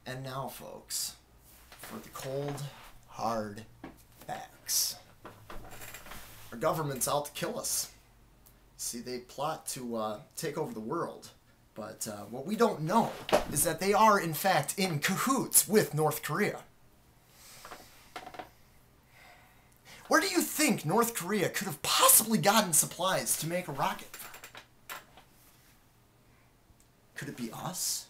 And now, folks, for the cold, hard facts. Our government's out to kill us. See, they plot to take over the world. But what we don't know is that they are, in fact, in cahoots with North Korea. Where do you think North Korea could have possibly gotten supplies to make a rocket? Could it be us?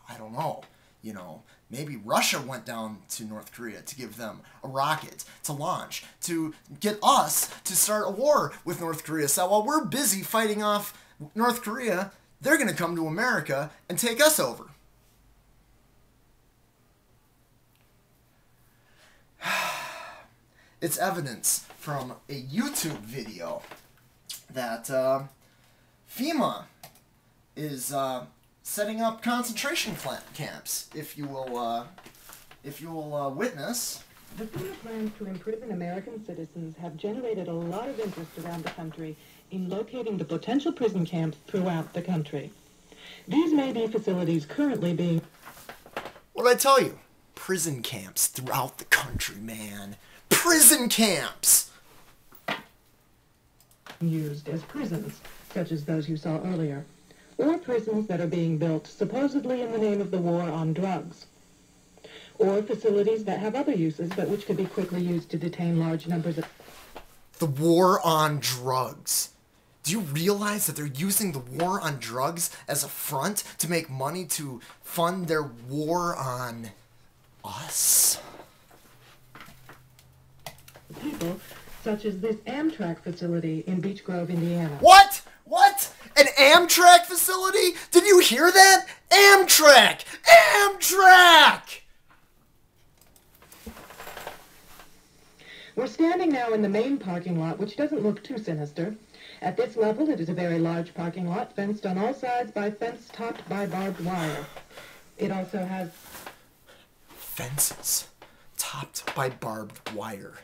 I don't know. You know, maybe Russia went down to North Korea to give them a rocket to launch, to get us to start a war with North Korea. So while we're busy fighting off North Korea, they're going to come to America and take us over. It's evidence from a YouTube video that FEMA is setting up concentration camps, if you will witness. The FEMA plans to imprison American citizens have generated a lot of interest around the country in locating the potential prison camps throughout the country. These may be facilities currently being... What did I tell you? Prison camps throughout the country, man. Prison camps! ...used as prisons, such as those you saw earlier, or prisons that are being built supposedly in the name of the war on drugs, or facilities that have other uses but which could be quickly used to detain large numbers of... The war on drugs. Do you realize that they're using the war on drugs as a front to make money to fund their war on us? People, such as this Amtrak facility in Beech Grove, Indiana. What? What? An Amtrak facility? Did you hear that? Amtrak! Amtrak! We're standing now in the main parking lot, which doesn't look too sinister. At this level, it is a very large parking lot, fenced on all sides by fence topped by barbed wire. It also has... fences topped by barbed wire.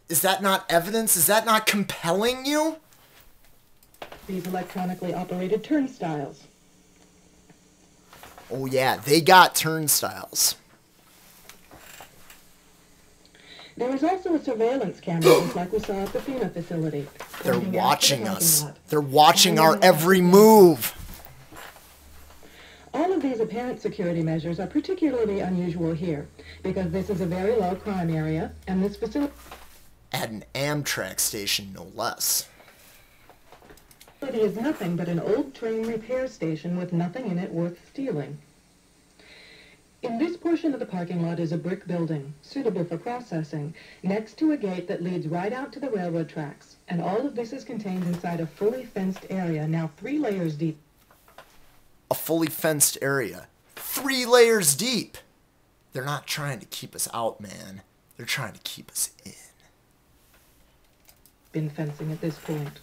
Is that not evidence? Is that not compelling you? These electronically operated turnstiles. Oh yeah, they got turnstiles. There is also a surveillance camera, just like we saw at the FEMA facility. They're watching us. They're watching our every move. All of these apparent security measures are particularly unusual here, because this is a very low crime area, and this facility... At an Amtrak station, no less. It is nothing but an old train repair station with nothing in it worth stealing. In this portion of the parking lot is a brick building, suitable for processing, next to a gate that leads right out to the railroad tracks. And all of this is contained inside a fully fenced area, now 3 layers deep. A fully fenced area. 3 layers deep. They're not trying to keep us out, man. They're trying to keep us in. Been fencing at this point.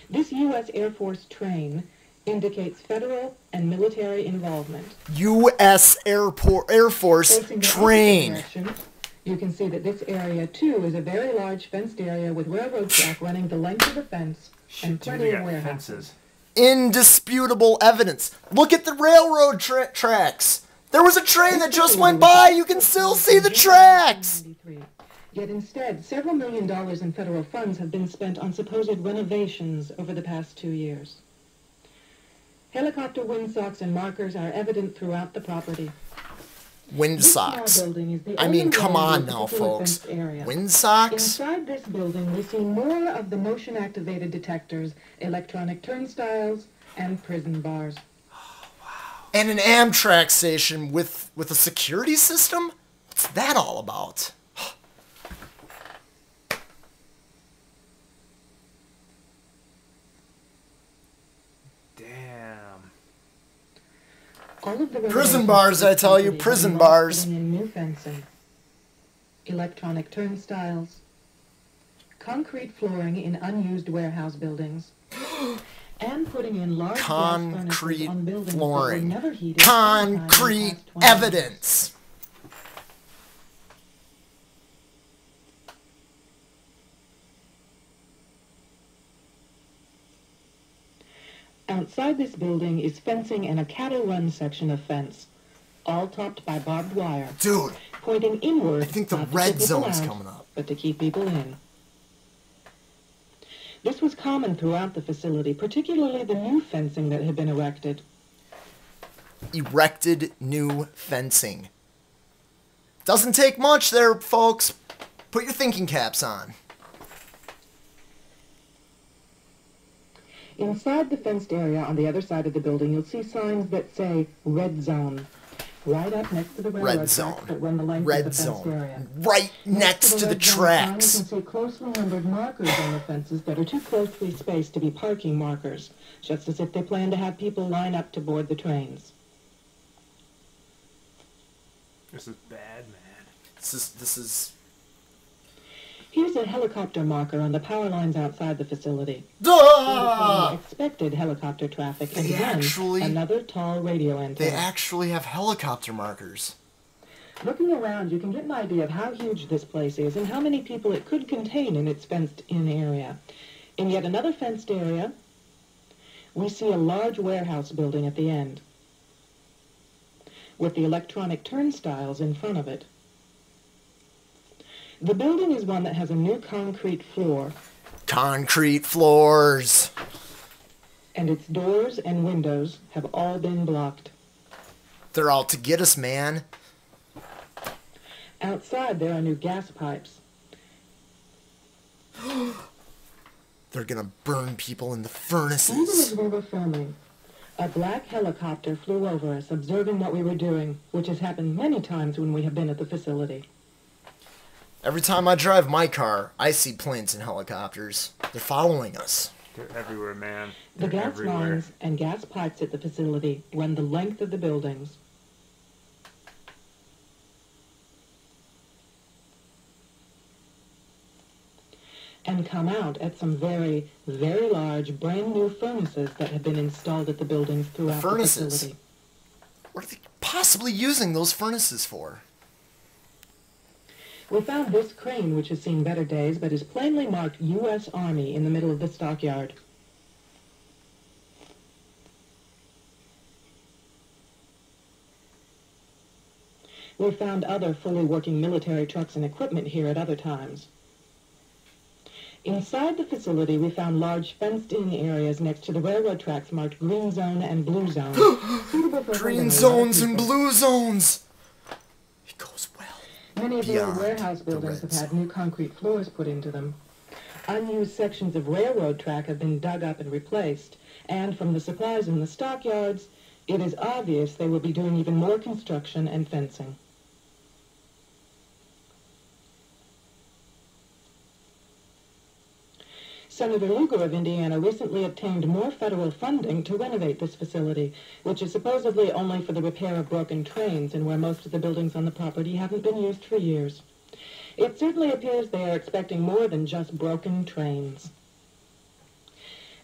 This U.S. Air Force train indicates federal and military involvement. U.S. Air Force train. You can see that this area, too, is a very large fenced area with railroad track running the length of the fence and plenty of warehouses. Indisputable evidence. Look at the railroad tracks. There was a train that just went by. You can still see the tracks. Yet instead, several $1 million in federal funds have been spent on supposed renovations over the past 2 years. Helicopter windsocks and markers are evident throughout the property. Windsocks. I mean, come on now, folks. Windsocks? Inside this building, we see more of the motion-activated detectors, electronic turnstiles, and prison bars. Oh, wow. And an Amtrak station with a security system? What's that all about? All of the prison bars, I tell you, prison bars. In new fencing, electronic turnstiles, concrete flooring in unused warehouse buildings, and putting in large concrete on buildings flooring. That were never heated concrete evidence. Outside this building is fencing and a cattle run section of fence, all topped by barbed wire, Dude, pointing inward, I think the not to red keep people zone's out, coming up. but to keep people in. This was common throughout the facility, particularly the new fencing that had been erected. Erected new fencing. Doesn't take much there, folks. Put your thinking caps on. Inside the fenced area on the other side of the building, you'll see signs that say Red Zone, right up next to the railroad Red zone. tracks that run the length Red of the fenced zone. area. Right next to the Red zone tracks. sign, you can see closely numbered markers on the fences that are too closely spaced to be parking markers, just as if they plan to have people line up to board the trains. This is bad, man. This is Here's a helicopter marker on the power lines outside the facility. Duh! Expected helicopter traffic, and They then actually- another tall radio antenna. They actually have helicopter markers. Looking around, you can get an idea of how huge this place is and how many people it could contain in its fenced-in area. In yet another fenced area, we see a large warehouse building at the end, with the electronic turnstiles in front of it. The building is one that has a new concrete floor, Concrete floors. and its doors and windows have all been blocked. They're out to get us, man. Outside, there are new gas pipes. They're gonna burn people in the Even furnaces. as we were filming, a black helicopter flew over us, observing what we were doing, which has happened many times when we have been at the facility. Every time I drive my car, I see planes and helicopters. They're following us. They're everywhere, man. The They're gas everywhere. lines and gas pipes at the facility run the length of the buildings. And come out at some very, very large, brand new furnaces that have been installed at the buildings throughout the Furnaces? facility. What are they possibly using those furnaces for? We found this crane, which has seen better days, but is plainly marked U.S. Army in the middle of the stockyard. We found other fully working military trucks and equipment here at other times. Inside the facility, we found large fenced-in areas next to the railroad tracks marked Green Zone and Blue Zone. suitable for Green holding a lot of zones and people. blue zones. It goes well. Many of the old beyond warehouse the buildings red have had zone. new concrete floors put into them. Unused sections of railroad track have been dug up and replaced, and from the supplies in the stockyards, it is obvious they will be doing even more construction and fencing. Senator Lugar of Indiana recently obtained more federal funding to renovate this facility, which is supposedly only for the repair of broken trains and where most of the buildings on the property haven't been used for years. It certainly appears they are expecting more than just broken trains.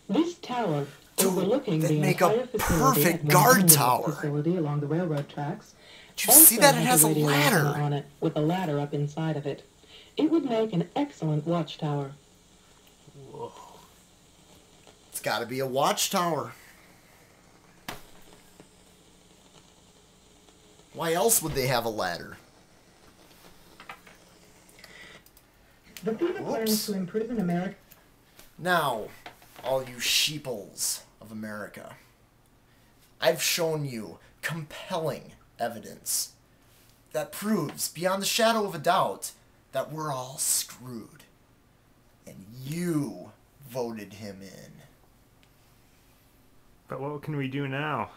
This tower, overlooking that'd the make a entire facility perfect at one guard end of the tower. facility along the railroad tracks, Did you see that? It has a radio antenna ladder. on it with a ladder up inside of it. It would make an excellent watchtower. Whoa. It's got to be a watchtower. Why else would they have a ladder? The FEMA plans Whoops. to imprison America. Now, all you sheeples of America, I've shown you compelling evidence that proves beyond the shadow of a doubt that we're all screwed. And you voted him in. But what can we do now?